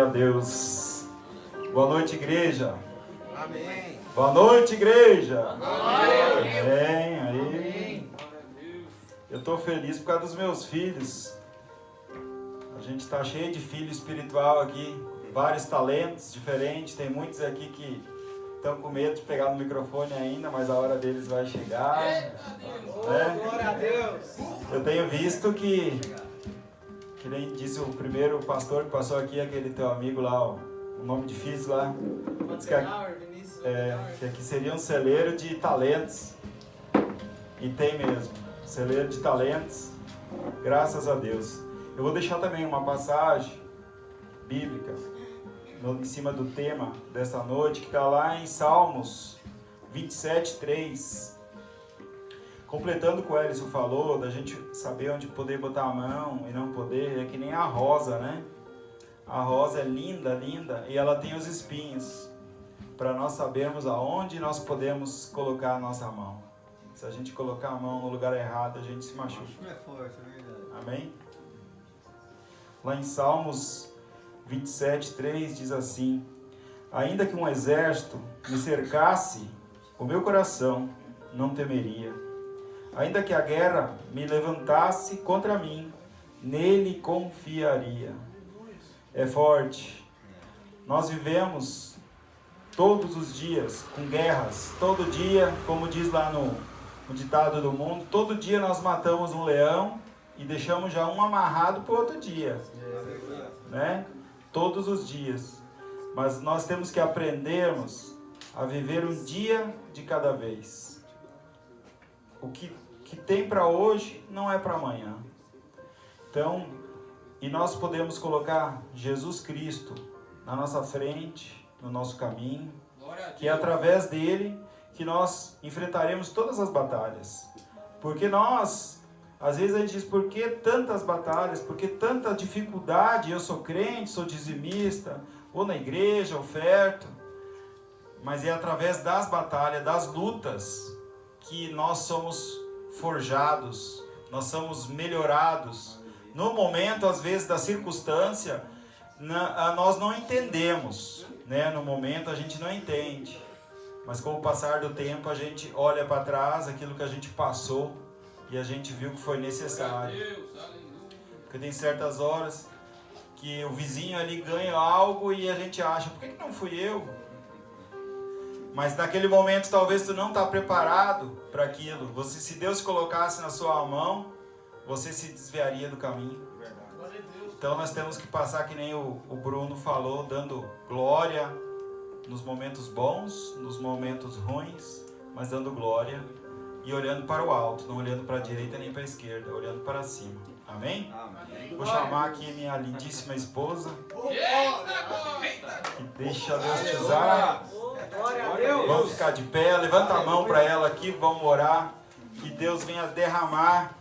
Deus. Boa noite, igreja. Amém. Boa noite, igreja. Amém. Amém. Eu estou feliz por causa dos meus filhos. A gente está cheio de filho espiritual aqui. Vários talentos diferentes. Tem muitos aqui que estão com medo de pegar no microfone ainda, mas a hora deles vai chegar. Né? Glória a Deus. Eu tenho visto que nem disse o primeiro pastor que passou aqui, aquele teu amigo lá, o nome difícil lá. Que aqui seria um celeiro de talentos. E tem mesmo. Celeiro de talentos. Graças a Deus. Eu vou deixar também uma passagem bíblica em cima do tema dessa noite, que está lá em Salmos 27:3. Completando o que o Elison falou, da gente saber onde poder botar a mão e não poder, é que nem a rosa, né? A rosa é linda, linda, e ela tem os espinhos, para nós sabermos aonde nós podemos colocar a nossa mão. Se a gente colocar a mão no lugar errado, a gente se machuca. Não é forte, é verdade. Amém? Lá em Salmos 27:3 diz assim: ainda que um exército me cercasse, o meu coração não temeria. Ainda que a guerra me levantasse contra mim, nele confiaria. É forte. Nós vivemos todos os dias com guerras. Todo dia, como diz lá no ditado do mundo, todo dia nós matamos um leão e deixamos já um amarrado para o outro dia. Né? Todos os dias. Mas nós temos que aprendermos a viver um dia de cada vez. O que tem para hoje não é para amanhã. Então, e nós podemos colocar Jesus Cristo na nossa frente, no nosso caminho, que é através dele que nós enfrentaremos todas as batalhas. Porque nós, às vezes a gente diz, por que tantas batalhas, por que tanta dificuldade? Eu sou crente, sou dizimista, vou na igreja, oferto. Mas é através das batalhas, das lutas, que nós somos forjados, nós somos melhorados. No momento, às vezes, da circunstância, nós não entendemos, né? No momento a gente não entende, mas com o passar do tempo a gente olha para trás, aquilo que a gente passou, e a gente viu que foi necessário. Porque tem certas horas que o vizinho ali ganha algo e a gente acha, por que não fui eu? Mas naquele momento talvez tu não está preparado para aquilo. Se Deus colocasse na sua mão, você se desviaria do caminho. Então nós temos que passar, que nem o Bruno falou, dando glória nos momentos bons, nos momentos ruins, mas dando glória e olhando para o alto, não olhando para a direita nem para a esquerda, olhando para cima. Amém? Amém. Vou chamar aqui minha lindíssima esposa. Que deixa Deus te usar. Vamos ficar de pé, levanta a mão para ela aqui, vamos orar, que Deus venha derramar.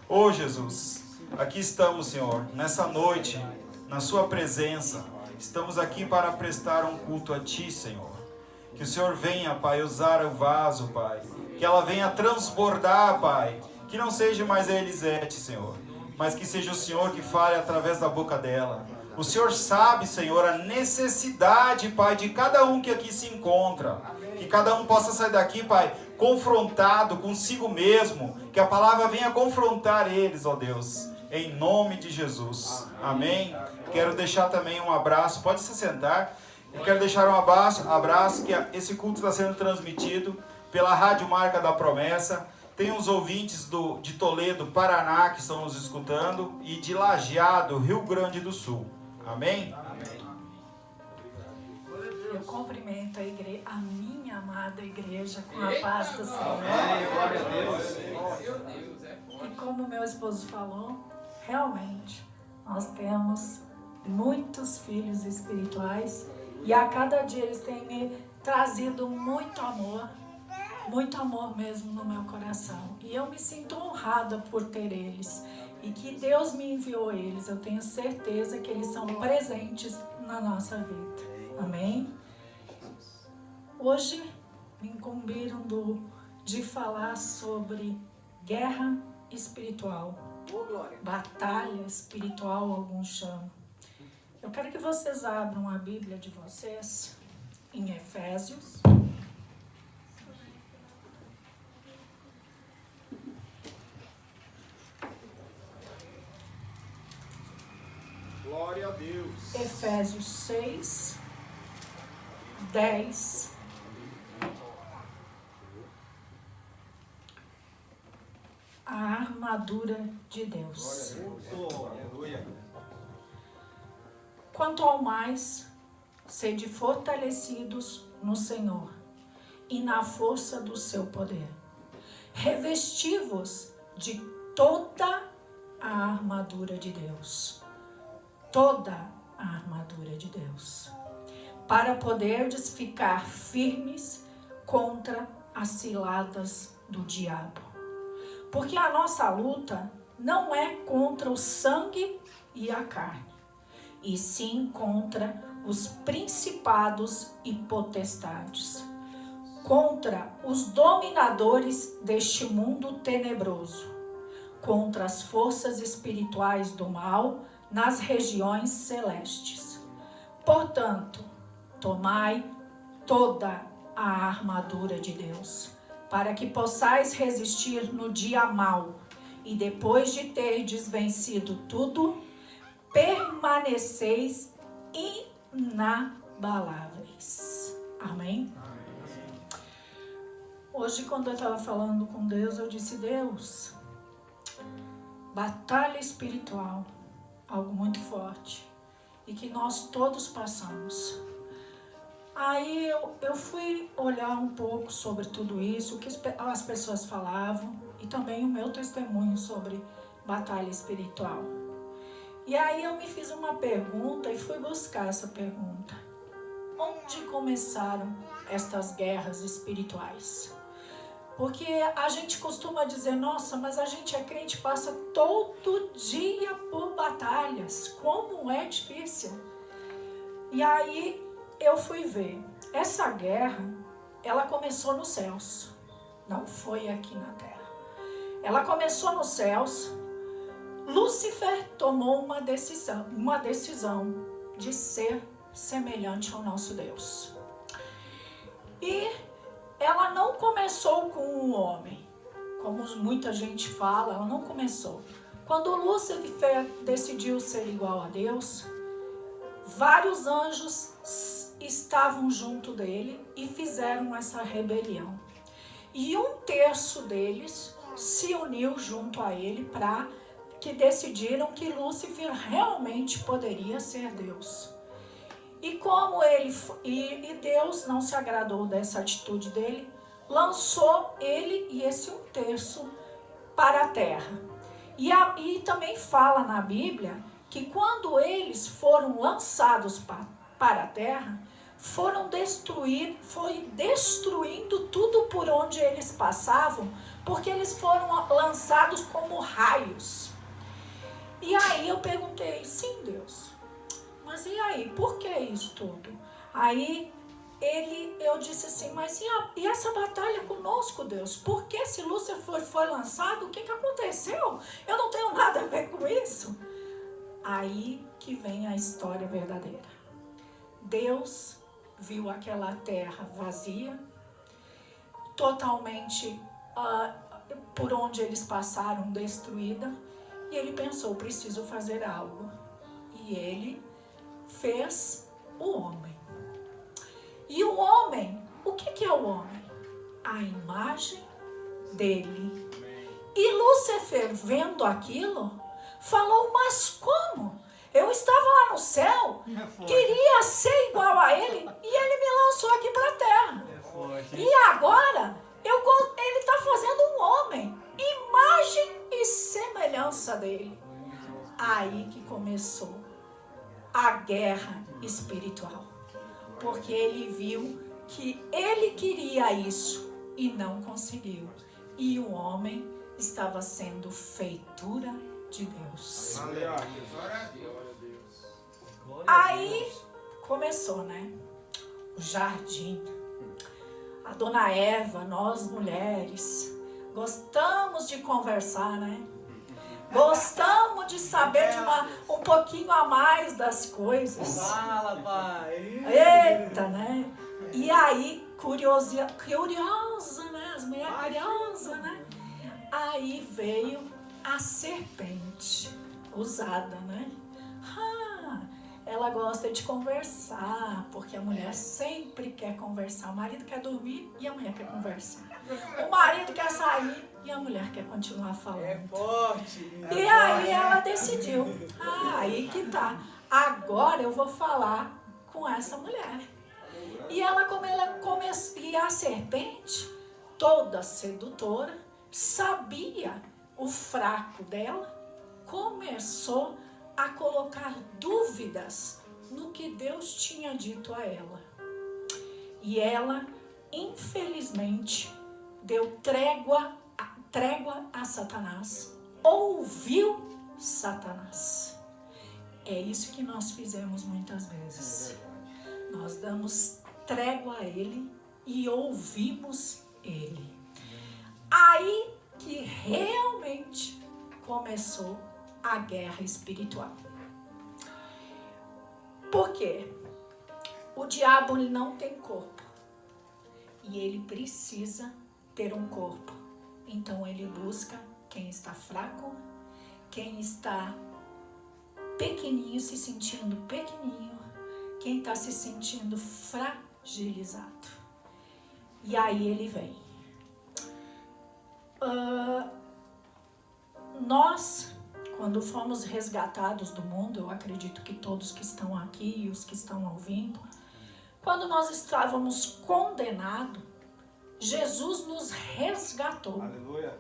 Ô Jesus, aqui estamos, Senhor, nessa noite, na sua presença, estamos aqui para prestar um culto a Ti, Senhor. Que o Senhor venha, Pai, usar o vaso, Pai, que ela venha transbordar, Pai, que não seja mais a Elisete, Senhor, mas que seja o Senhor que fale através da boca dela. O Senhor sabe, Senhor, a necessidade, Pai, de cada um que aqui se encontra. Que cada um possa sair daqui, Pai, confrontado consigo mesmo. Que a palavra venha confrontar eles, ó Deus. Em nome de Jesus. Amém. Quero deixar também um abraço. Pode se sentar. Eu quero deixar um abraço que esse culto está sendo transmitido pela Rádio Marca da Promessa. Tem os ouvintes de Toledo, Paraná, que estão nos escutando. E de Lajeado, Rio Grande do Sul. Amém? Amém. Eu cumprimento a minha amada igreja com a paz do Senhor. Glória a Deus. E como meu esposo falou, realmente nós temos muitos filhos espirituais e a cada dia eles têm me trazido muito amor mesmo no meu coração. E eu me sinto honrada por ter eles. E que Deus me enviou eles. Eu tenho certeza que eles são presentes na nossa vida. Amém? Hoje me incumbiram de falar sobre guerra espiritual. Batalha espiritual, alguns chamam. Eu quero que vocês abram a Bíblia de vocês em Efésios. Glória a Deus. Efésios 6, 10. A armadura de Deus. Aleluia. Quanto ao mais, sede fortalecidos no Senhor e na força do seu poder. Revesti-vos de toda a armadura de Deus. Toda a armadura de Deus. Para poderdes ficar firmes contra as ciladas do diabo. Porque a nossa luta não é contra o sangue e a carne, e sim contra os principados e potestades, contra os dominadores deste mundo tenebroso, contra as forças espirituais do mal nas regiões celestes. Portanto, tomai toda a armadura de Deus, para que possais resistir no dia mau, e depois de terdes vencido tudo, permaneceis inabaláveis. Amém? Hoje, quando eu estava falando com Deus, eu disse: Deus, batalha espiritual, algo muito forte, e que nós todos passamos. Aí eu fui olhar um pouco sobre tudo isso, o que as pessoas falavam, e também o meu testemunho sobre batalha espiritual. E aí eu me fiz uma pergunta e fui buscar essa pergunta. Onde começaram estas guerras espirituais? Porque a gente costuma dizer: nossa, mas a gente é crente, passa todo dia por batalhas. Como é difícil. E aí eu fui ver. Essa guerra, ela começou nos céus. Não foi aqui na terra. Ela começou nos céus. Lúcifer tomou uma decisão de ser semelhante ao nosso Deus. E ela não começou com um homem, como muita gente fala, ela não começou. Quando Lúcifer decidiu ser igual a Deus, vários anjos estavam junto dele e fizeram essa rebelião. E 1/3 deles se uniu junto a ele para que decidiram que Lúcifer realmente poderia ser Deus. E como e Deus não se agradou dessa atitude dele, lançou ele e esse 1/3 para a terra. E também fala na Bíblia que quando eles foram lançados para a terra, foi destruindo tudo por onde eles passavam, porque eles foram lançados como raios. E aí eu perguntei: sim, Deus, mas e aí, por que isso tudo? Aí eu disse assim: mas e essa batalha conosco, Deus? Por que se Lúcifer foi lançado, o que aconteceu? Eu não tenho nada a ver com isso. Aí que vem a história verdadeira. Deus viu aquela terra vazia, totalmente por onde eles passaram destruída, e ele pensou: preciso fazer algo. E ele fez o homem. E o homem, o que é o homem? A imagem dele. E Lúcifer, vendo aquilo, falou: mas como? Eu estava lá no céu, queria ser igual a ele, e ele me lançou aqui para a terra. E agora, ele está fazendo um homem, imagem e semelhança dele. Aí que começou a guerra espiritual. Porque ele viu que ele queria isso e não conseguiu. E o homem estava sendo feitura de Deus. Aí começou, né? O jardim. A dona Eva, nós mulheres, gostamos de conversar, né? Gostamos de saber de um pouquinho a mais das coisas. Fala, pai. Eita, né? E aí, curiosa, né? As mulheres curiosas, né? Aí veio a serpente usada, né? Ela gosta de conversar, porque a mulher sempre quer conversar. O marido quer dormir e a mulher quer conversar. O marido quer sair e a mulher quer continuar falando. É forte. E aí ela decidiu, aí que tá. Agora eu vou falar com essa mulher. E ela começou, e a serpente, toda sedutora, sabia o fraco dela, começou a colocar dúvidas no que Deus tinha dito a ela. E ela, infelizmente, deu trégua a Satanás, ouviu Satanás. É isso que nós fizemos muitas vezes. Nós damos trégua a ele e ouvimos ele. Aí que realmente começou a guerra espiritual. Por quê? O diabo ele não tem corpo e ele precisa ter um corpo. Então ele busca quem está fraco, quem está pequenininho, se sentindo pequenininho, quem está se sentindo fragilizado. E aí ele vem. Nós, quando fomos resgatados do mundo, eu acredito que todos que estão aqui e os que estão ouvindo, quando nós estávamos condenados, Jesus nos resgatou. Aleluia.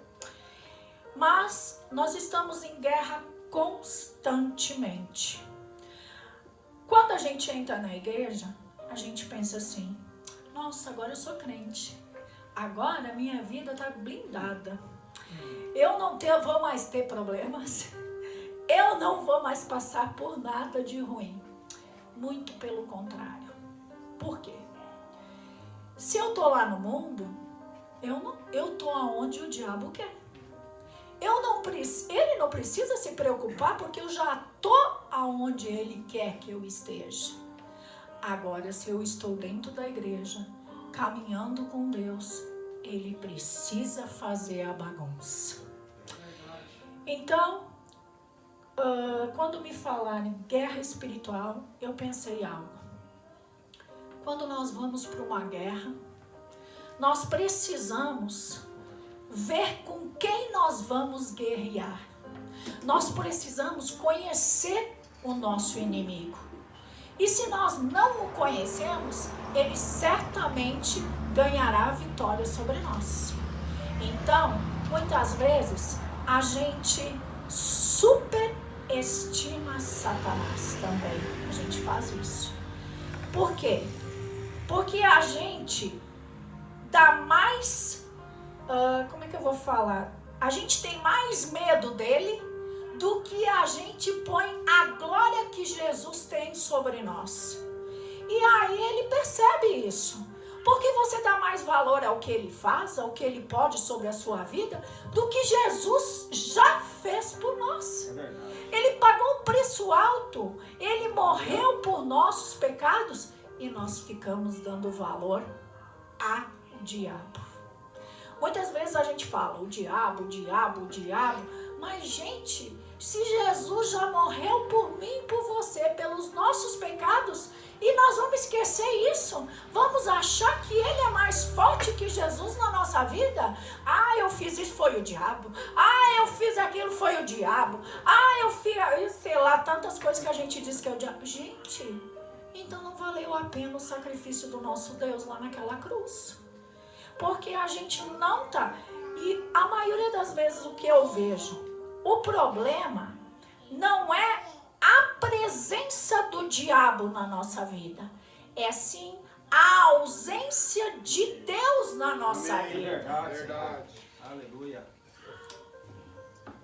Mas nós estamos em guerra constantemente. Quando a gente entra na igreja, a gente pensa assim: nossa, agora eu sou crente. Agora minha vida está blindada. Eu não vou mais ter problemas. Eu não vou mais passar por nada de ruim. Muito pelo contrário. Por quê? Se eu tô lá no mundo, eu tô aonde o diabo quer. Ele não precisa se preocupar porque eu já tô aonde ele quer que eu esteja. Agora, se eu estou dentro da igreja, caminhando com Deus, ele precisa fazer a bagunça. Então, quando me falaram em guerra espiritual, eu pensei algo. Quando nós vamos para uma guerra, nós precisamos ver com quem nós vamos guerrear. Nós precisamos conhecer o nosso inimigo. E se nós não o conhecemos, ele certamente ganhará a vitória sobre nós. Então, muitas vezes, a gente superestima Satanás também. A gente faz isso. Por quê? Porque a gente dá mais... como é que eu vou falar? A gente tem mais medo dele do que a gente põe a glória que Jesus tem sobre nós. E aí ele percebe isso. Porque você dá mais valor ao que ele faz, ao que ele pode sobre a sua vida, do que Jesus já fez por nós. Ele pagou um preço alto. Ele morreu por nossos pecados e nós ficamos dando valor a diabo. Muitas vezes a gente fala, o diabo, mas gente, se Jesus já morreu por mim e por você, pelos nossos pecados, e nós vamos esquecer isso, vamos achar que ele é mais forte que Jesus na nossa vida? Eu fiz isso, foi o diabo. Eu fiz aquilo, foi o diabo. Eu fiz, sei lá, tantas coisas que a gente diz que é o diabo. Gente, então não valeu a pena o sacrifício do nosso Deus lá naquela cruz. Porque a gente não tá. E a maioria das vezes o que eu vejo, o problema não é a presença do diabo na nossa vida. É sim a ausência de Deus na nossa vida. Verdade. Aleluia.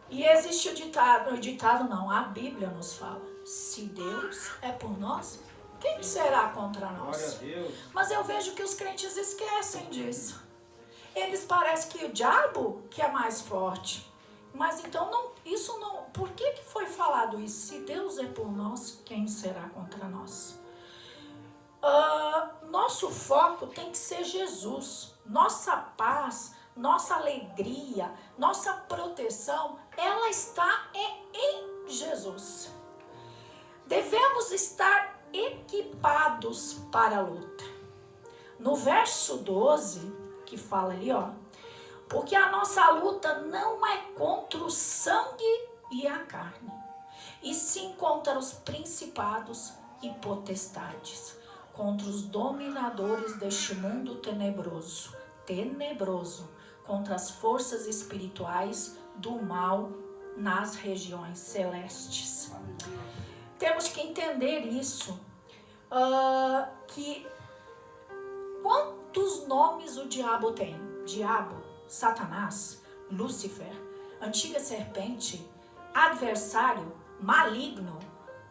E existe o ditado não, a Bíblia nos fala: se Deus é por nós, quem será contra nós? Glória a Deus. Mas eu vejo que os crentes esquecem disso. Eles parecem que o diabo que é mais forte. Mas então, isso não... Por que foi falado isso? Se Deus é por nós, quem será contra nós? Nosso foco tem que ser Jesus. Nossa paz, nossa alegria, nossa proteção, ela está em Jesus. Devemos estar equipados para a luta. No verso 12, que fala ali, ó, porque a nossa luta não é contra o sangue e a carne, e sim contra os principados e potestades, contra os dominadores deste mundo tenebroso, contra as forças espirituais do mal nas regiões celestes. Temos que entender isso, que quantos nomes o diabo tem? Diabo, Satanás, Lúcifer, antiga serpente, adversário, maligno,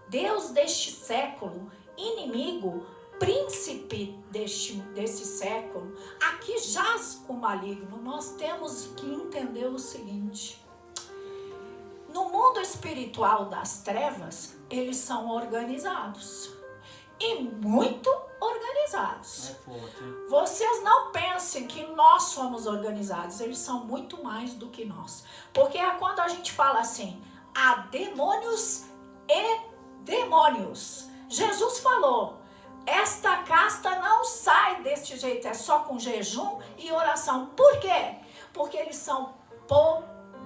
Deus deste século, inimigo, príncipe desse século. Aqui jaz o maligno. Nós temos que entender o seguinte: no mundo espiritual das trevas, eles são organizados e muito organizados. Vocês não pensem que nós somos organizados, eles são muito mais do que nós. Porque é quando a gente fala assim, há demônios e demônios. Jesus falou, esta casta não sai deste jeito, é só com jejum e oração. Por quê? Porque eles são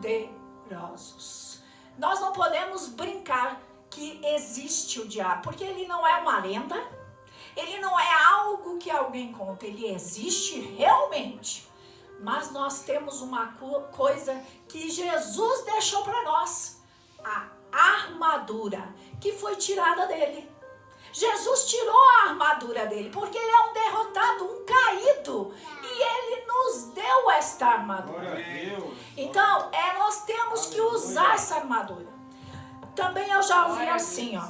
poderosos. Nós não podemos brincar que existe o diabo, porque ele não é uma lenda, ele não é algo que alguém conta, ele existe realmente. Mas nós temos uma coisa que Jesus deixou para nós, a armadura que foi tirada dele. Jesus tirou a armadura dele, porque ele é um derrotado, um caído, e ele nos deu esta armadura. Então, nós temos que usar essa armadura. Também eu já ouvi assim, ó,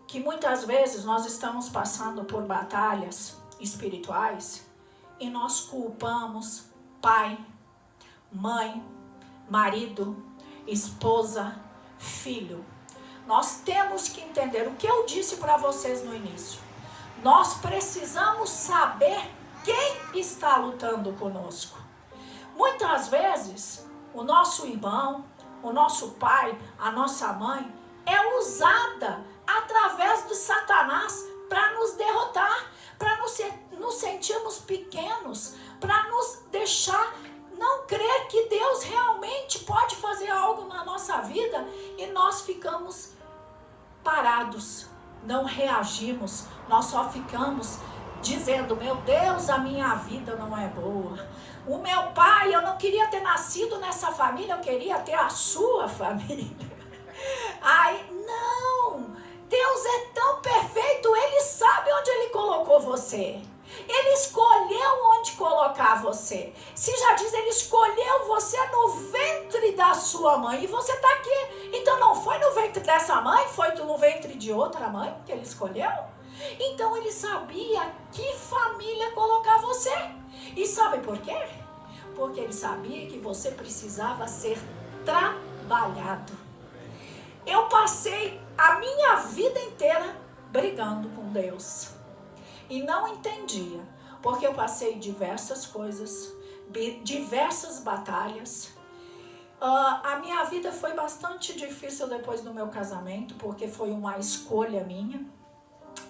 que muitas vezes nós estamos passando por batalhas espirituais e nós culpamos pai, mãe, marido, esposa, filho. Nós temos que entender o que eu disse para vocês no início. Nós precisamos saber quem está lutando conosco. Muitas vezes, o nosso irmão, o nosso pai, a nossa mãe, é usada através de Satanás para nos derrotar, para nos sentirmos pequenos, para nos deixar não crer que Deus realmente pode fazer algo na nossa vida e nós ficamos parados, não reagimos, nós só ficamos dizendo, meu Deus, a minha vida não é boa. O meu pai, eu não queria ter nascido nessa família, eu queria ter a sua família. Ai, não, Deus é tão perfeito, Ele sabe onde Ele colocou você. Ele escolheu onde colocar você. Se já diz, Ele escolheu você no ventre da sua mãe. E você está aqui. Então não foi no ventre dessa mãe, foi no ventre de outra mãe que Ele escolheu. Então Ele sabia que família colocar você. E sabe por quê? Porque Ele sabia que você precisava ser trabalhado. Eu passei a minha vida inteira brigando com Deus. E não entendia, porque eu passei diversas coisas, diversas batalhas. A minha vida foi bastante difícil depois do meu casamento, porque foi uma escolha minha.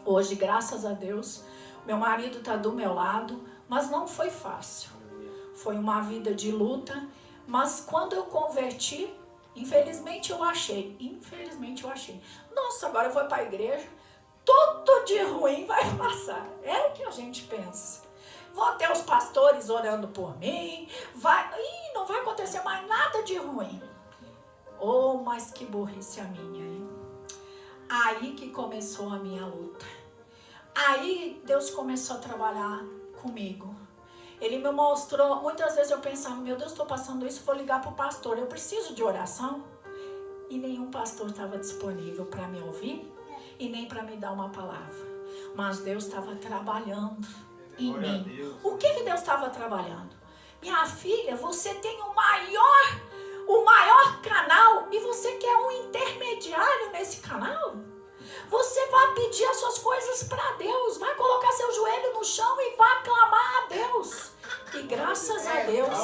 Hoje, graças a Deus, meu marido está do meu lado, mas não foi fácil. Foi uma vida de luta, mas quando eu converti, infelizmente eu achei. Nossa, agora eu vou para a igreja. Tudo de ruim vai passar. É o que a gente pensa. Vou ter os pastores orando por mim. Não vai acontecer mais nada de ruim. Oh, mas que burrice a minha, hein? Aí que começou a minha luta. Aí Deus começou a trabalhar comigo. Ele me mostrou, muitas vezes eu pensava, meu Deus, estou passando isso, vou ligar para o pastor. Eu preciso de oração. E nenhum pastor estava disponível para me ouvir. E nem para me dar uma palavra. Mas Deus estava trabalhando em mim. O que Deus estava trabalhando? Minha filha, você tem o maior o maior canal e você quer um intermediário nesse canal? Você vai pedir as suas coisas para Deus, vai colocar seu joelho no chão e vai clamar a Deus. E graças a Deus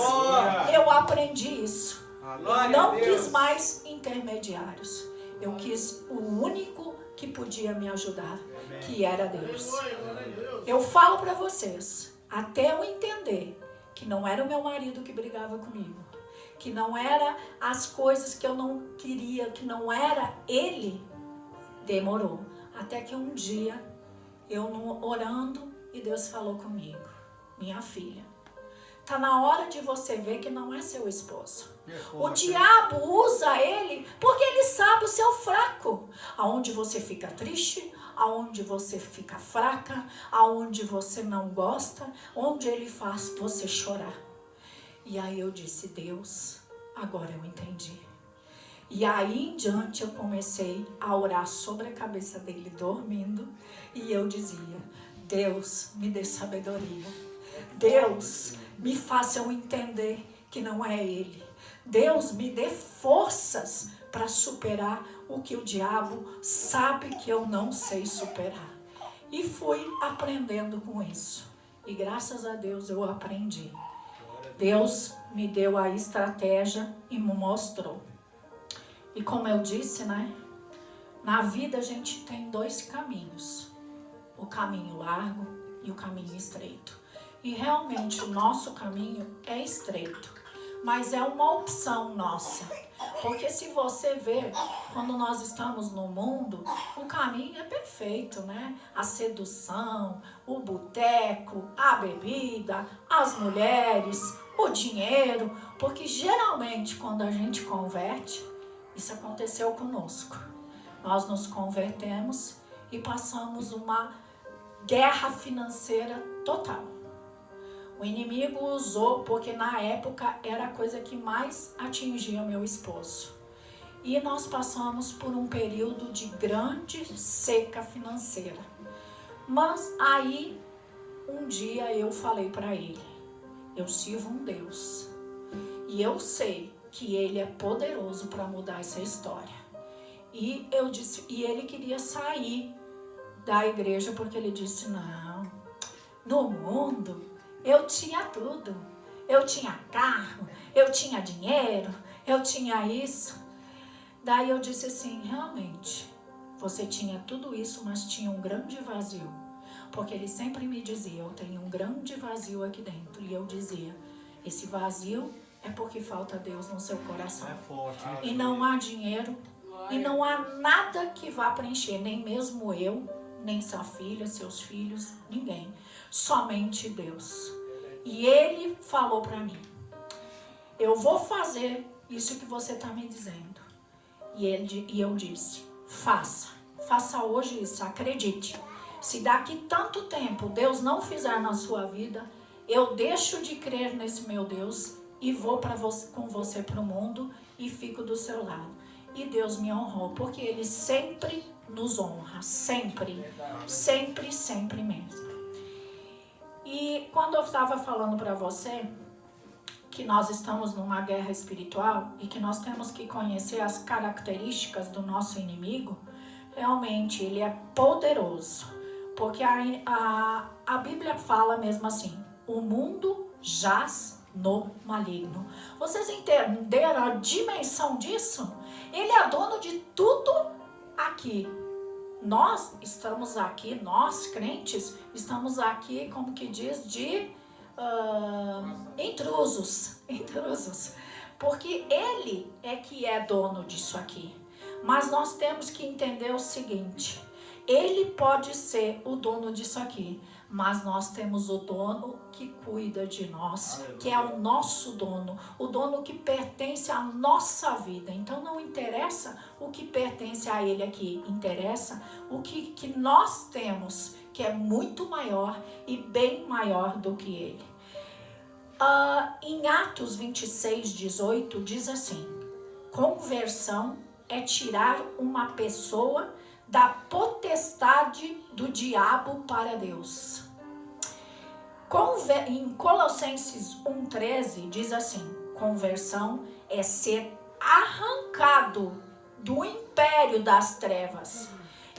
eu aprendi isso. Eu não quis mais intermediários. Eu quis o único que podia me ajudar, que era Deus. Eu falo para vocês, até eu entender que não era o meu marido que brigava comigo, que não era as coisas que eu não queria, que não era ele, demorou. Até que um dia, eu orando, e Deus falou comigo: minha filha, tá na hora de você ver que não é seu esposo. O diabo usa ele porque ele sabe o seu fraco. Aonde você fica triste, aonde você fica fraca, aonde você não gosta, onde ele faz você chorar. E aí eu disse: Deus, agora eu entendi. E aí em diante eu comecei a orar sobre a cabeça dele dormindo. E eu dizia: Deus, me dê sabedoria. Deus, me faça eu entender que não é ele. Deus, me dê forças para superar o que o diabo sabe que eu não sei superar. E fui aprendendo com isso. E graças a Deus eu aprendi. Deus me deu a estratégia e me mostrou. E como eu disse, né? Na vida a gente tem dois caminhos. O caminho largo e o caminho estreito. E realmente o nosso caminho é estreito. Mas é uma opção nossa. Porque se você vê, quando nós estamos no mundo, o caminho é perfeito, né? A sedução, o boteco, a bebida, as mulheres, o dinheiro. Porque geralmente quando a gente converte, isso aconteceu conosco. Nós nos convertemos e passamos uma guerra financeira total. O inimigo usou, porque na época era a coisa que mais atingia meu esposo. E nós passamos por um período de grande seca financeira. Mas aí, um dia eu falei para ele: eu sirvo um Deus. E eu sei que ele é poderoso para mudar essa história. E eu disse, e ele queria sair da igreja porque ele disse: não, no mundo eu tinha tudo. Eu tinha carro, eu tinha dinheiro, eu tinha isso. Daí eu disse assim: realmente, você tinha tudo isso, mas tinha um grande vazio. Porque ele sempre me dizia: eu tenho um grande vazio aqui dentro. E eu dizia: esse vazio é porque falta Deus no seu coração. E não há dinheiro, e não há nada que vá preencher, nem mesmo eu, nem sua filha, seus filhos, ninguém. Somente Deus. E ele falou para mim: eu vou fazer isso que você está me dizendo. E eu disse: faça hoje isso, acredite. Se daqui tanto tempo Deus não fizer na sua vida, eu deixo de crer nesse meu Deus e vou com você para o mundo e fico do seu lado. E Deus me honrou, porque Ele sempre nos honra, sempre, sempre, sempre mesmo. E quando eu estava falando para você que nós estamos numa guerra espiritual e que nós temos que conhecer as características do nosso inimigo, realmente ele é poderoso. Porque a Bíblia fala mesmo assim: o mundo jaz no maligno. Vocês entenderam a dimensão disso? Ele é dono de tudo aqui. Nós estamos aqui, nós crentes, estamos aqui, como que diz, de intrusos. Porque ele é que é dono disso aqui. Mas nós temos que entender o seguinte: ele pode ser o dono disso aqui, mas nós temos o dono que cuida de nós, que é o nosso dono, o dono que pertence à nossa vida. Então não interessa o que pertence a ele aqui, interessa o que nós temos, que é muito maior e bem maior do que ele. Em Atos 26:18 diz assim: conversão é tirar uma pessoa da potestade do diabo para Deus. Em Colossenses 1:13 diz assim: conversão é ser arrancado do império das trevas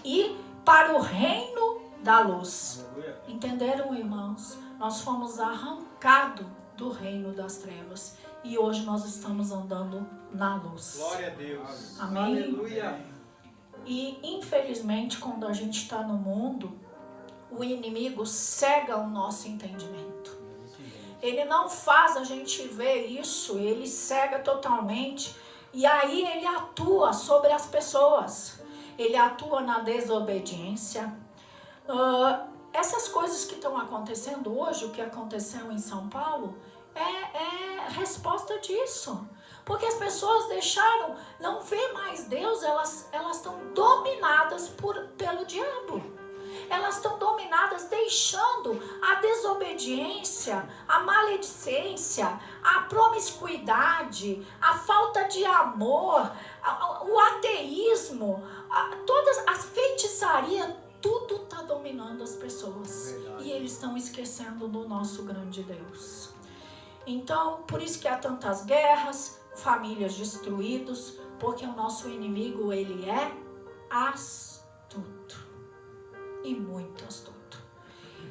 e para o reino da luz. Entenderam, irmãos? Nós fomos arrancados do reino das trevas e hoje nós estamos andando na luz. Glória a Deus. Amém? Aleluia. E infelizmente, quando a gente está no mundo, o inimigo cega o nosso entendimento. Ele não faz a gente ver isso, ele cega totalmente. E aí ele atua sobre as pessoas. Ele atua na desobediência. Essas coisas que estão acontecendo hoje, o que aconteceu em São Paulo, é resposta disso. Porque as pessoas deixaram, não vê mais Deus, elas estão dominadas pelo diabo. Elas estão dominadas deixando a desobediência, a maledicência, a promiscuidade, a falta de amor, o ateísmo, todas as feitiçarias, tudo está dominando as pessoas. Verdade. E eles estão esquecendo do nosso grande Deus. Então, por isso que há tantas guerras, famílias destruídas, porque o nosso inimigo, ele é astuto. E muito astuto.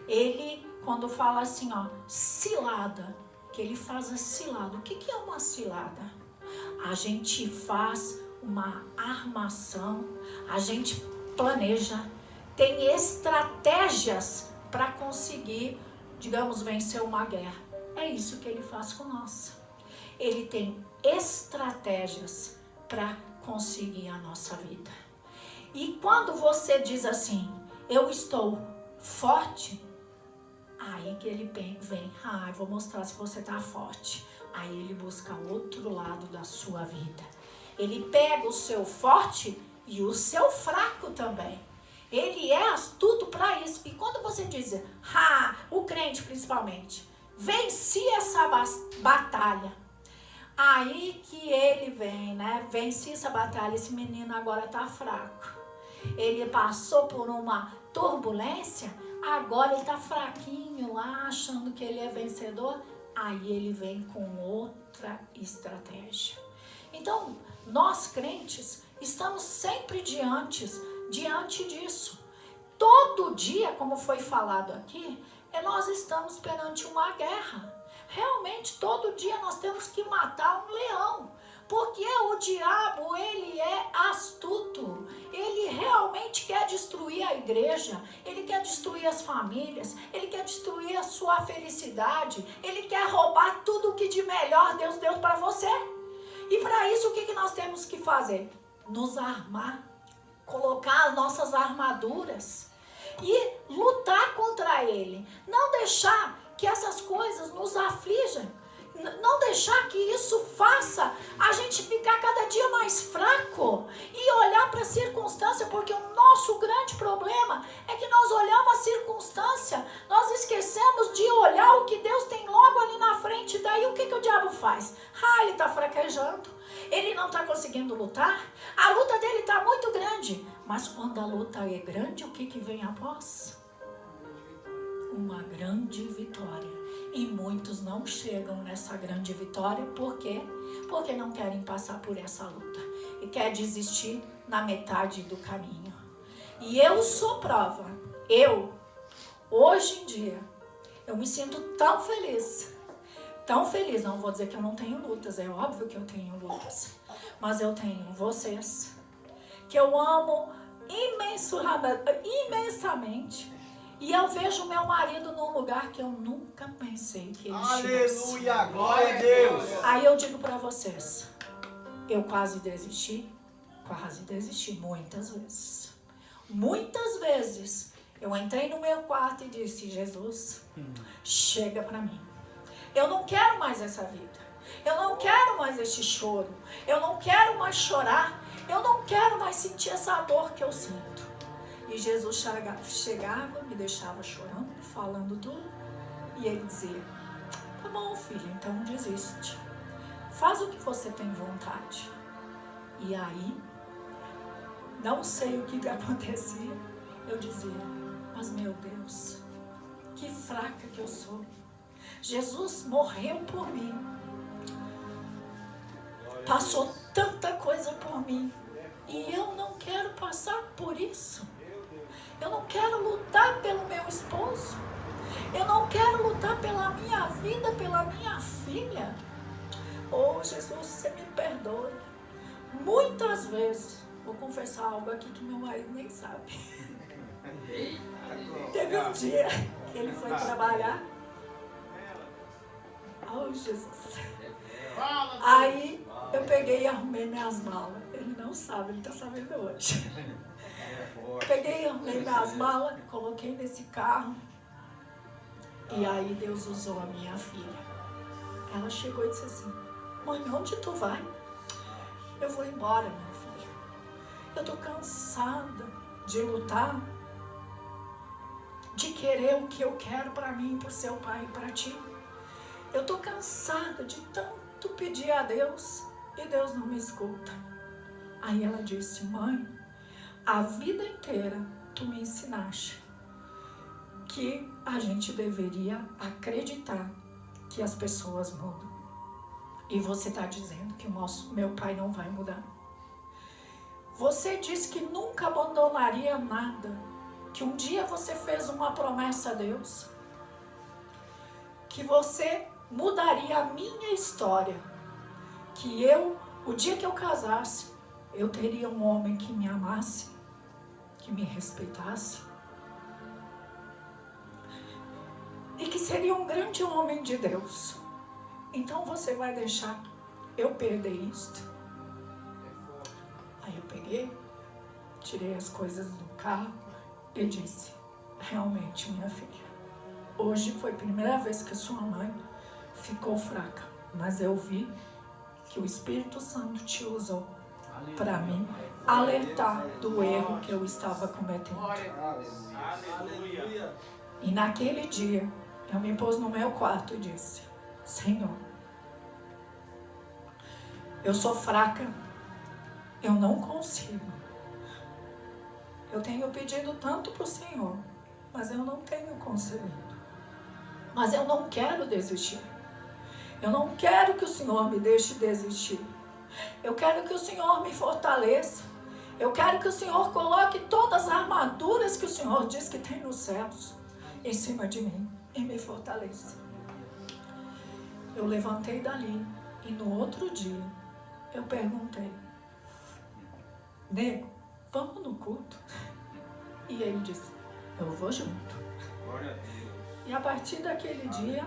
Ele, quando fala assim, ó, cilada, que ele faz a cilada. O que é uma cilada? A gente faz uma armação, a gente planeja, tem estratégias para conseguir, digamos, vencer uma guerra. É isso que ele faz com nós. Ele tem estratégias para conseguir a nossa vida. E quando você diz assim, eu estou forte, aí que ele vem, eu vou mostrar se você está forte. Aí ele busca outro lado da sua vida. Ele pega o seu forte e o seu fraco também. Ele é astuto para isso. E quando você diz, o crente principalmente, venci essa batalha. Aí que ele vem, né? Venci essa batalha, esse menino agora está fraco. Ele passou por uma turbulência, agora ele está fraquinho lá, achando que ele é vencedor. Aí ele vem com outra estratégia. Então, nós crentes estamos sempre diante disso. Todo dia, como foi falado aqui, nós estamos perante uma guerra. Realmente, todo dia nós temos que matar um leão. Porque o diabo, ele é astuto. Ele realmente quer destruir a igreja. Ele quer destruir as famílias. Ele quer destruir a sua felicidade. Ele quer roubar tudo o que de melhor Deus deu para você. E para isso, o que nós temos que fazer? Nos armar. Colocar as nossas armaduras. E lutar contra ele. Não deixar que essas coisas nos aflijam. Não deixar que isso faça a gente ficar cada dia mais fraco e olhar para a circunstância, porque o nosso grande problema é que nós olhamos a circunstância, nós esquecemos de olhar o que Deus tem logo ali na frente. Daí o que o diabo faz? Ele está fraquejando, ele não está conseguindo lutar, a luta dele está muito grande, mas quando a luta é grande, o que vem após? Uma grande vitória. E muitos não chegam nessa grande vitória. Por quê? Porque não querem passar por essa luta. E quer desistir na metade do caminho. E eu sou prova. Hoje em dia, eu me sinto tão feliz. Tão feliz. Não vou dizer que eu não tenho lutas. É óbvio que eu tenho lutas. Mas eu tenho vocês. Que eu amo imensamente. E eu vejo meu marido num lugar que eu nunca pensei que ele estivesse. Aleluia, glória a Deus. Aí eu digo para vocês, eu quase desisti muitas vezes. Muitas vezes eu entrei no meu quarto e disse, Jesus, chega para mim. Eu não quero mais essa vida. Eu não quero mais esse choro. Eu não quero mais chorar. Eu não quero mais sentir essa dor que eu sinto. E Jesus chegava, me deixava chorando, falando tudo. E ele dizia, tá bom, filho, então desiste. Faz o que você tem vontade. E aí, não sei o que acontecia. Eu dizia, mas meu Deus, que fraca que eu sou. Jesus morreu por mim. passou tanta coisa por mim. E eu não quero passar por isso. Eu não quero lutar pelo meu esposo. Eu não quero lutar pela minha vida, pela minha filha. Oh, Jesus, você me perdoe. Muitas vezes, vou confessar algo aqui que meu marido nem sabe. Teve um dia que ele foi trabalhar. Oh, Jesus. Aí eu peguei e arrumei minhas malas. Ele não sabe, ele está sabendo hoje. Peguei e arrumei minhas malas, coloquei nesse carro. E aí Deus usou a minha filha. Ela chegou e disse assim: mãe, onde tu vai? Eu vou embora, minha filha. Eu tô cansada de lutar, de querer o que eu quero para mim, para o seu pai e para ti. Eu tô cansada de tanto pedir a Deus e Deus não me escuta. Aí ela disse: mãe, a vida inteira tu me ensinaste que a gente deveria acreditar que as pessoas mudam. E você está dizendo que meu pai não vai mudar. Você disse que nunca abandonaria nada, que um dia você fez uma promessa a Deus, que você mudaria a minha história, que o dia que eu casasse, eu teria um homem que me amasse, que me respeitasse, e que seria um grande homem de Deus. Então você vai deixar eu perder isto? Aí eu peguei, tirei as coisas do carro e disse: realmente, minha filha, hoje foi a primeira vez que a sua mãe ficou fraca, mas eu vi que o Espírito Santo te usou para mim alertar do erro que eu estava cometendo. Aleluia. E naquele dia, eu me pus no meu quarto e disse: Senhor, eu sou fraca, eu não consigo. Eu tenho pedido tanto para o Senhor, mas eu não tenho conseguido. Mas eu não quero desistir. Eu não quero que o Senhor me deixe desistir. Eu quero que o Senhor me fortaleça. Eu quero que o Senhor coloque todas as armaduras que o Senhor diz que tem nos céus em cima de mim e me fortaleça. Eu levantei dali e no outro dia eu perguntei: nego, vamos no culto? E ele disse: eu vou junto. E a partir daquele dia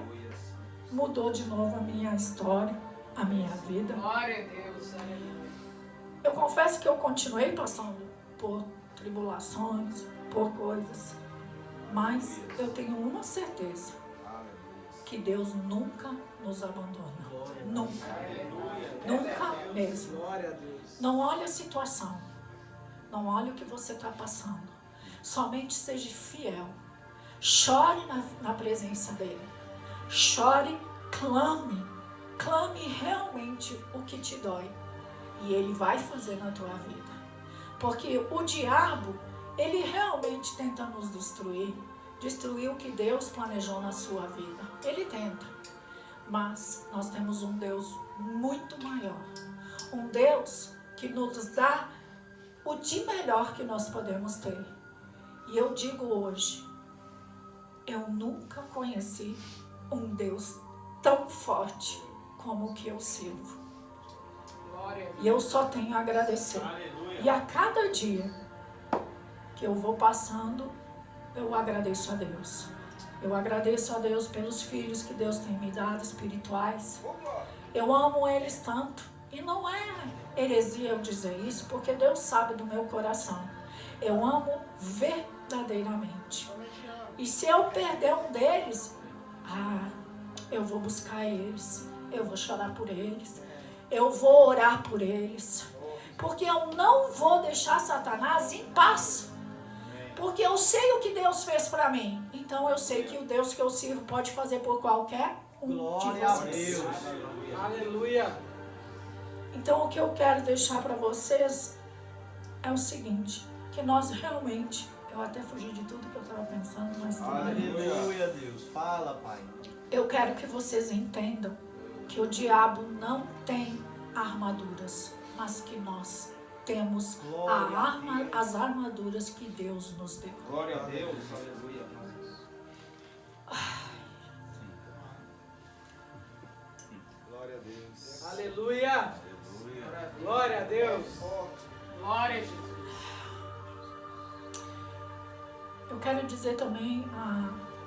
mudou de novo a minha história, a minha vida. Glória a Deus. Eu confesso que eu continuei passando por tribulações, por coisas, mas eu tenho uma certeza, que Deus nunca nos abandona. Nunca. Nunca mesmo. Não olhe a situação. Não olhe o que você está passando. Somente seja fiel. Chore na presença dele. Chore, clame. Clame realmente o que te dói. E ele vai fazer na tua vida. Porque o diabo, ele realmente tenta nos destruir. Destruir o que Deus planejou na sua vida. Ele tenta. Mas nós temos um Deus muito maior. Um Deus que nos dá o de melhor que nós podemos ter. E eu digo hoje, eu nunca conheci um Deus tão forte como o que eu sirvo. E eu só tenho a agradecer. E a cada dia que eu vou passando, eu agradeço a Deus. Eu agradeço a Deus pelos filhos que Deus tem me dado, espirituais. Eu amo eles tanto. E não é heresia eu dizer isso, porque Deus sabe do meu coração. Eu amo verdadeiramente. E se eu perder um deles, eu vou buscar eles. Eu vou chorar por eles. Eu vou orar por eles. Porque eu não vou deixar Satanás em paz. Porque eu sei o que Deus fez para mim. Então eu sei que o Deus que eu sirvo pode fazer por qualquer um de vocês. Aleluia. Então o que eu quero deixar para vocês é o seguinte, que nós realmente, eu até fugi de tudo que eu estava pensando, mas tudo bem. Aleluia, Deus. Fala, Pai. Eu quero que vocês entendam que o diabo não tem armaduras, mas que nós temos Glória as armaduras que Deus nos deu. Glória a Deus. Aleluia. Glória a Deus. Aleluia. Glória a Deus. Glória a Jesus. Eu quero dizer também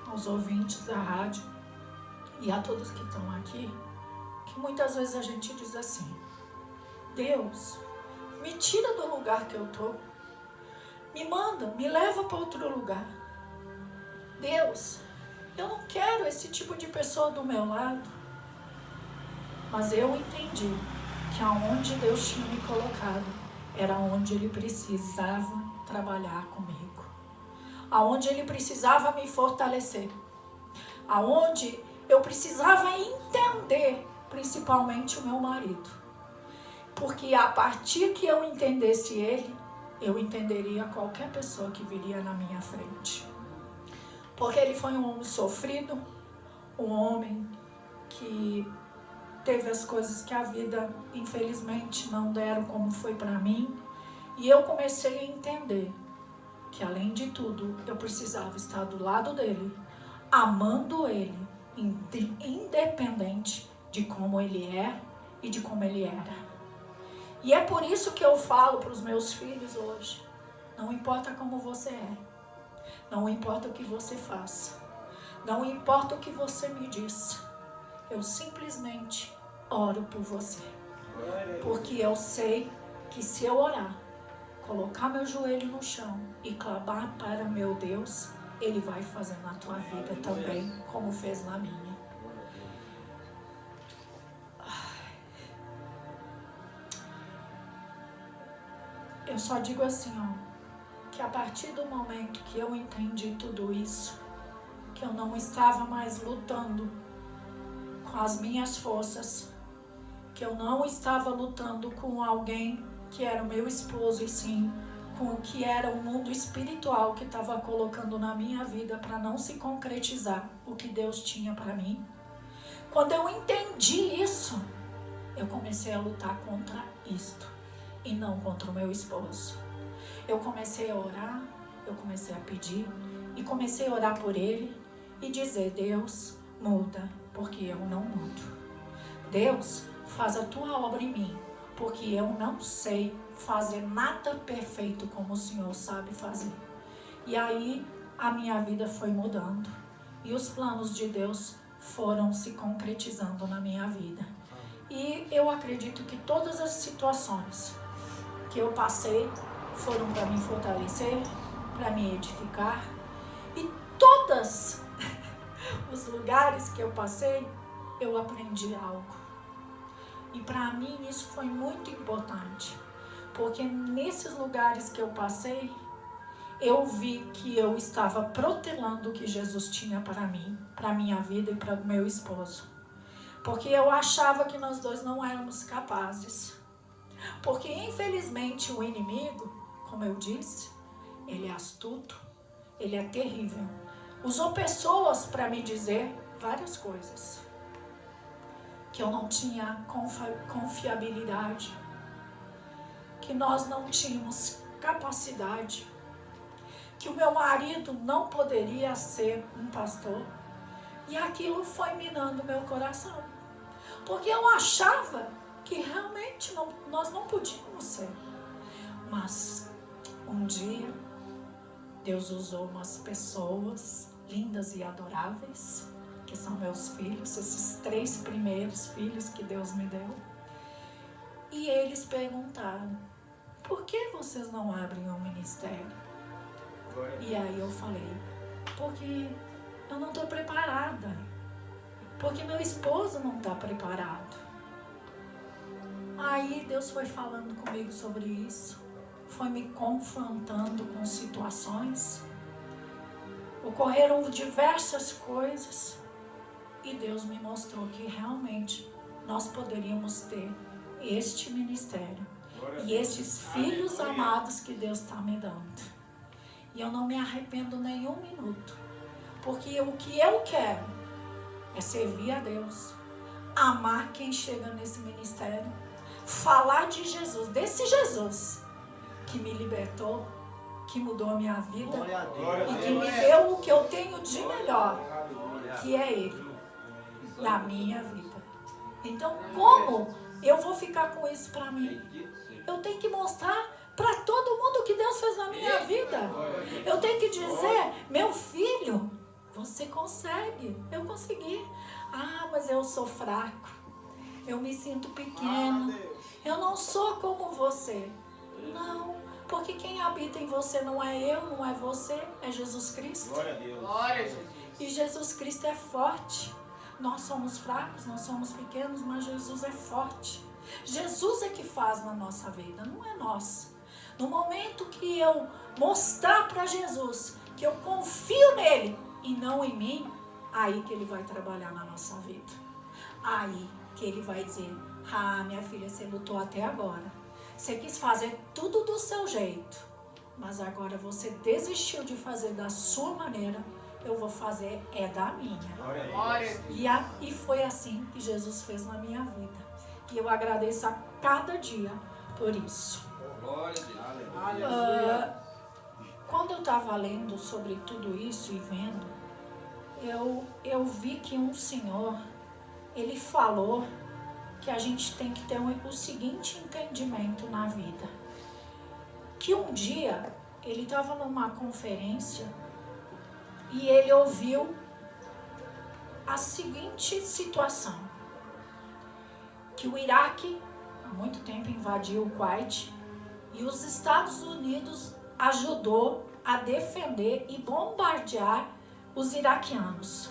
aos ouvintes da rádio e a todos que estão aqui, que muitas vezes a gente diz assim: Deus, me tira do lugar que eu estou, me manda, me leva para outro lugar. Deus, eu não quero esse tipo de pessoa do meu lado. Mas eu entendi que aonde Deus tinha me colocado era onde Ele precisava trabalhar comigo, aonde Ele precisava me fortalecer, aonde eu precisava entender, principalmente o meu marido, porque a partir que eu entendesse ele, eu entenderia qualquer pessoa que viria na minha frente, porque ele foi um homem sofrido, um homem que teve as coisas que a vida, infelizmente, não deram como foi para mim. E eu comecei a entender que, além de tudo, eu precisava estar do lado dele, amando ele, independente de como ele é e de como ele era. E é por isso que eu falo para os meus filhos hoje: não importa como você é, não importa o que você faça, não importa o que você me diz, eu simplesmente oro por você. Porque eu sei que se eu orar, colocar meu joelho no chão e clamar para meu Deus, Ele vai fazer na tua vida também, como fez na minha. Eu só digo assim, que a partir do momento que eu entendi tudo isso, que eu não estava mais lutando com as minhas forças, que eu não estava lutando com alguém que era o meu esposo, e sim com o que era o mundo espiritual que estava colocando na minha vida para não se concretizar o que Deus tinha para mim. Quando eu entendi isso, eu comecei a lutar contra isto e não contra o meu esposo. Eu comecei a orar, eu comecei a pedir e comecei a orar por ele e dizer: Deus, muda, porque eu não mudo. Deus, faz a tua obra em mim, porque eu não sei fazer nada perfeito como o Senhor sabe fazer. E aí a minha vida foi mudando e os planos de Deus foram se concretizando na minha vida. E eu acredito que todas as situações que eu passei foram para me fortalecer, para me edificar, e todos os lugares que eu passei, eu aprendi algo. E para mim isso foi muito importante, porque nesses lugares que eu passei, eu vi que eu estava protelando o que Jesus tinha para mim, para minha vida e para o meu esposo. Porque eu achava que nós dois não éramos capazes. Porque infelizmente o inimigo, como eu disse, ele é astuto, ele é terrível. Usou pessoas para me dizer várias coisas. Que eu não tinha confiabilidade, que nós não tínhamos capacidade, que o meu marido não poderia ser um pastor. E aquilo foi minando meu coração, porque eu achava que realmente nós não podíamos ser. Mas um dia Deus usou umas pessoas lindas e adoráveis, que são meus filhos, esses 3 primeiros filhos que Deus me deu. E eles perguntaram: por que vocês não abrem um ministério? E aí eu falei: porque eu não estou preparada, porque meu esposo não está preparado. Aí Deus foi falando comigo sobre isso, foi me confrontando com situações, ocorreram diversas coisas, e Deus me mostrou que realmente nós poderíamos ter este ministério e estes filhos amados que Deus está me dando. E eu não me arrependo nenhum minuto, porque o que eu quero é servir a Deus, amar quem chega nesse ministério, falar de Jesus, desse Jesus que me libertou, que mudou a minha vida e que me deu o que eu tenho de melhor, que é Ele, na minha vida. Então, como eu vou ficar com isso para mim? Eu tenho que mostrar para todo mundo o que Deus fez na minha vida. Eu tenho que dizer, meu filho, você consegue. Eu consegui. Ah, mas eu sou fraco. Eu me sinto pequeno. Eu não sou como você. Não, porque quem habita em você não é eu, não é você, é Jesus Cristo. Glória a Deus. Glória a Jesus. E Jesus Cristo é forte. Nós somos fracos, nós somos pequenos, mas Jesus é forte. Jesus é que faz na nossa vida, não é nós. No momento que eu mostrar para Jesus que eu confio nele e não em mim, aí que ele vai trabalhar na nossa vida. Aí que ele vai dizer, ah, minha filha, você lutou até agora. Você quis fazer tudo do seu jeito, mas agora você desistiu de fazer da sua maneira. Eu vou fazer da minha. Glória. E foi assim que Jesus fez na minha vida. E eu agradeço a cada dia por isso. Quando eu estava lendo sobre tudo isso e vendo, eu vi que um senhor, ele falou que a gente tem que ter o seguinte entendimento na vida. Que um dia, ele estava numa conferência e ele ouviu a seguinte situação. Que o Iraque, há muito tempo, invadiu o Kuwait e os Estados Unidos ajudou a defender e bombardear os iraquianos.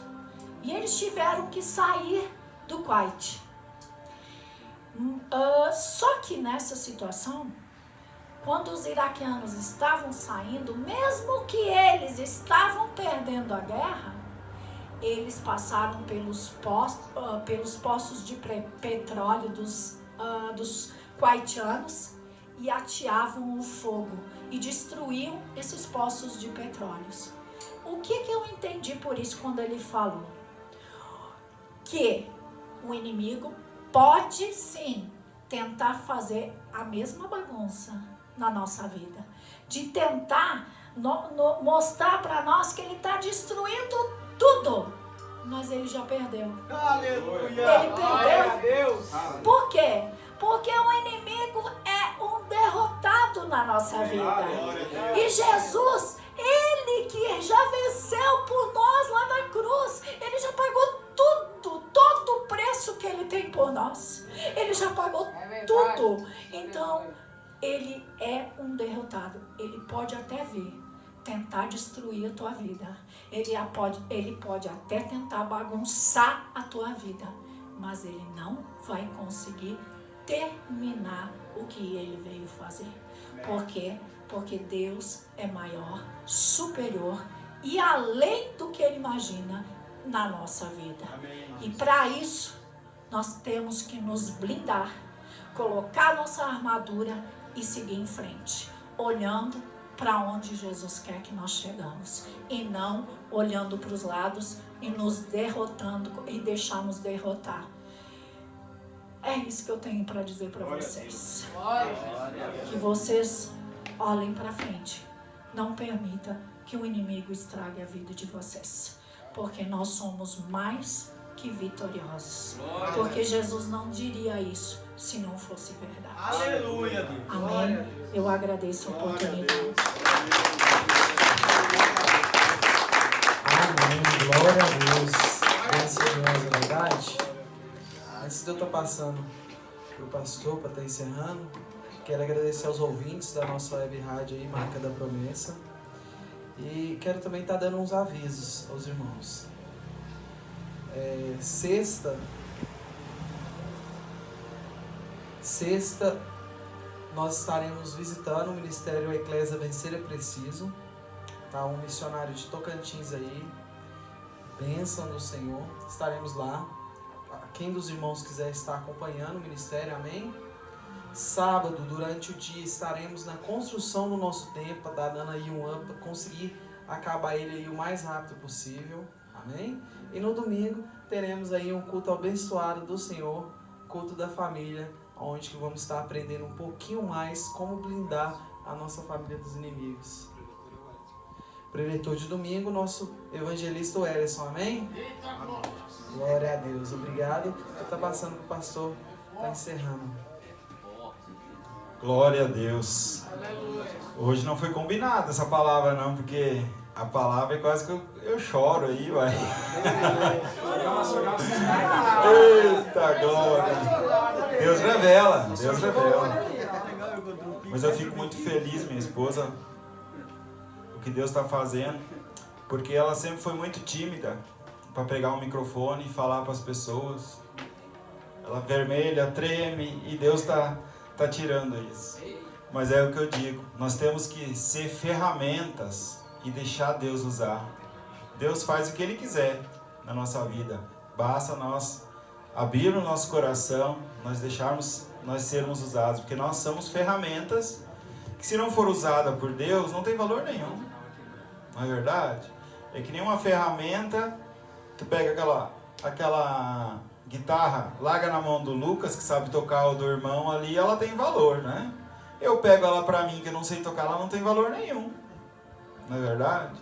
E eles tiveram que sair do Kuwait. Só que nessa situação, quando os iraquianos estavam saindo, mesmo que eles estavam perdendo a guerra, eles passaram pelos poços de petróleo dos kuwaitianos e ateavam o fogo e destruíam esses poços de petróleos. O que eu entendi por isso quando ele falou? Que o inimigo pode sim tentar fazer a mesma bagunça na nossa vida, de tentar mostrar para nós que ele está destruindo tudo, mas ele já perdeu. Aleluia. Ele Glória a perdeu. Deus. Por quê? Porque o inimigo é um derrotado na nossa vida. E Jesus, ele que já venceu por nós lá na cruz, ele já pagou tudo, todo o preço que ele tem por nós. Ele já pagou tudo. Então, ele é um derrotado. Ele pode até vir tentar destruir a tua vida. Ele pode até tentar bagunçar a tua vida, mas ele não vai conseguir terminar o que ele veio fazer. Por quê? Porque Deus é maior, superior e além do que ele imagina na nossa vida. E para isso, nós temos que nos blindar, colocar nossa armadura e seguir em frente, olhando para onde Jesus quer que nós chegamos e não olhando para os lados e nos derrotando e deixarmos derrotar. É isso que eu tenho para dizer para vocês. Que vocês olhem para frente. Não permita que o inimigo estrague a vida de vocês, porque nós somos mais que vitoriosos. Porque Jesus não diria isso se não fosse verdade. Aleluia, Deus. Amém. Eu agradeço a oportunidade. Amém. Glória a Deus. Graças a Deus, é verdade. Antes de eu estar passando para o pastor, para estar encerrando, quero agradecer aos ouvintes da nossa web rádio aí, Marca da Promessa. E quero também estar dando uns avisos aos irmãos. Sexta, nós estaremos visitando o Ministério Eclésia Vencer é Preciso. Tá, um missionário de Tocantins aí, bênção do Senhor. Estaremos lá. Quem dos irmãos quiser estar acompanhando o ministério, amém? Sábado, durante o dia, estaremos na construção do nosso templo, tá dando aí um up, para conseguir acabar ele aí o mais rápido possível, amém? E no domingo, teremos aí um culto abençoado do Senhor, culto da família, onde que vamos estar aprendendo um pouquinho mais como blindar a nossa família dos inimigos. Preletor de domingo, nosso evangelista Welleson, amém? Glória a Deus, obrigado. Está passando para o pastor, está encerrando. Glória a Deus. Hoje não foi combinado essa palavra não, porque a palavra é quase que eu choro aí, vai. Eita glória. Deus revela. Mas eu fico muito feliz, minha esposa, o que Deus está fazendo, porque ela sempre foi muito tímida para pegar um microfone e falar para as pessoas. Ela vermelha, treme, e Deus está tirando isso. Mas é o que eu digo, nós temos que ser ferramentas e deixar Deus usar. Deus faz o que Ele quiser na nossa vida. Basta nós abrir o nosso coração, nós sermos usados, porque nós somos ferramentas que, se não for usada por Deus, não tem valor nenhum. Não é verdade? É que nem uma ferramenta, tu pega aquela guitarra, larga na mão do Lucas, que sabe tocar, o do irmão ali, ela tem valor, né? Eu pego ela pra mim, que eu não sei tocar, ela não tem valor nenhum. Não é verdade?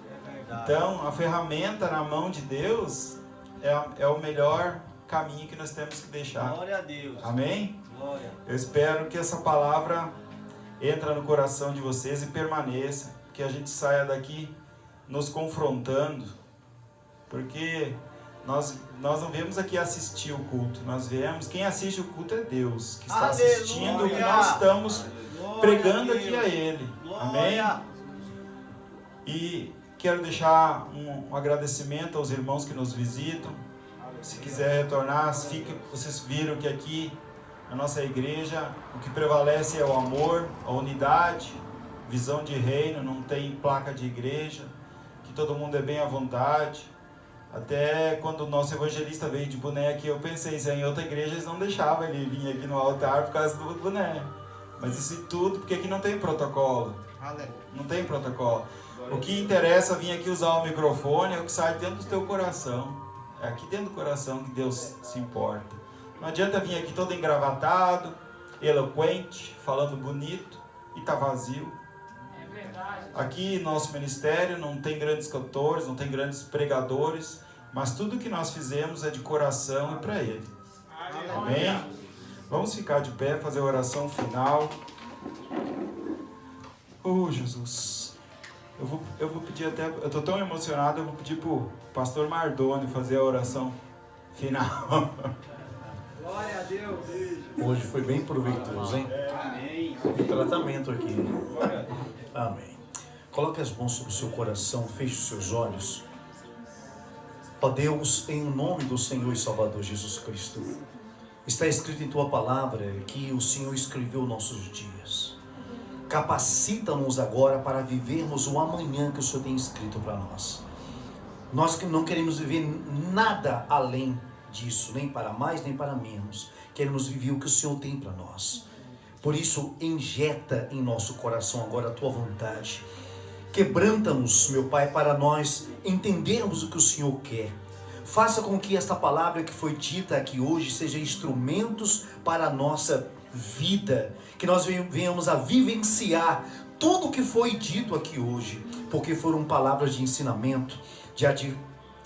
Então, a ferramenta na mão de Deus é o melhor caminho que nós temos que deixar. Glória a Deus. Amém? Glória. Eu espero que essa palavra entre no coração de vocês e permaneça. Que a gente saia daqui nos confrontando. Porque nós não viemos aqui assistir o culto. Nós viemos, quem assiste o culto é Deus, que está assistindo o que nós estamos pregando aqui a Ele. Amém? E quero deixar um agradecimento aos irmãos que nos visitam. Se quiser retornar, vocês viram que aqui na nossa igreja o que prevalece é o amor, a unidade, visão de reino, não tem placa de igreja, que todo mundo é bem à vontade. Até quando o nosso evangelista veio de boné aqui, eu pensei, se em outra igreja eles não deixavam ele vir aqui no altar por causa do boné. Mas isso tudo porque aqui não tem protocolo. Não tem protocolo. O que interessa vir aqui usar o microfone é o que sai dentro do teu coração. É aqui dentro do coração que Deus se importa. Não adianta vir aqui todo engravatado, eloquente, falando bonito e tá vazio. É verdade. Aqui nosso ministério não tem grandes cantores, não tem grandes pregadores, mas tudo que nós fizemos é de coração e para Ele. Amém? Vamos ficar de pé, fazer a oração final. Oh, Jesus. Eu vou pedir até... Eu estou tão emocionado, eu vou pedir para o pastor Mardoni fazer a oração final. Glória a Deus. Hoje foi bem proveitoso, hein? Amém. Teve tratamento aqui. Amém. Coloque as mãos sobre o seu coração, feche os seus olhos. Ó Deus, em nome do Senhor e Salvador Jesus Cristo, está escrito em Tua palavra que o Senhor escreveu nossos dias. Capacita-nos agora para vivermos o amanhã que o Senhor tem escrito para nós. Nós que não queremos viver nada além disso, nem para mais, nem para menos. Queremos viver o que o Senhor tem para nós. Por isso, injeta em nosso coração agora a Tua vontade. Quebranta-nos, meu Pai, para nós entendermos o que o Senhor quer. Faça com que esta palavra que foi dita aqui hoje seja instrumentos para a nossa vida, que nós venhamos a vivenciar tudo o que foi dito aqui hoje, porque foram palavras de ensinamento, de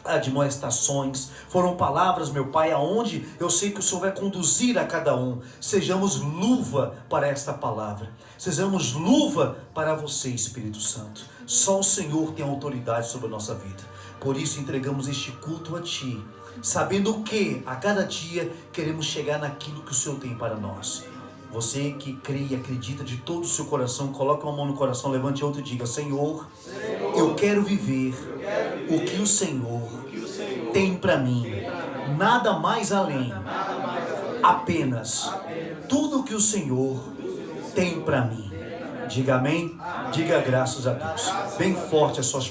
admoestações, foram palavras, meu Pai, aonde eu sei que o Senhor vai conduzir a cada um. Sejamos luva para esta palavra, sejamos luva para você, Espírito Santo. Só o Senhor tem autoridade sobre a nossa vida. Por isso entregamos este culto a Ti, sabendo que a cada dia queremos chegar naquilo que o Senhor tem para nós. Você que crê e acredita de todo o seu coração, coloque uma mão no coração, levante a outra e diga: Senhor, eu quero viver o que o Senhor tem para mim. Nada mais além, apenas tudo o que o Senhor tem para mim. Diga amém, diga graças a Deus. Bem forte as suas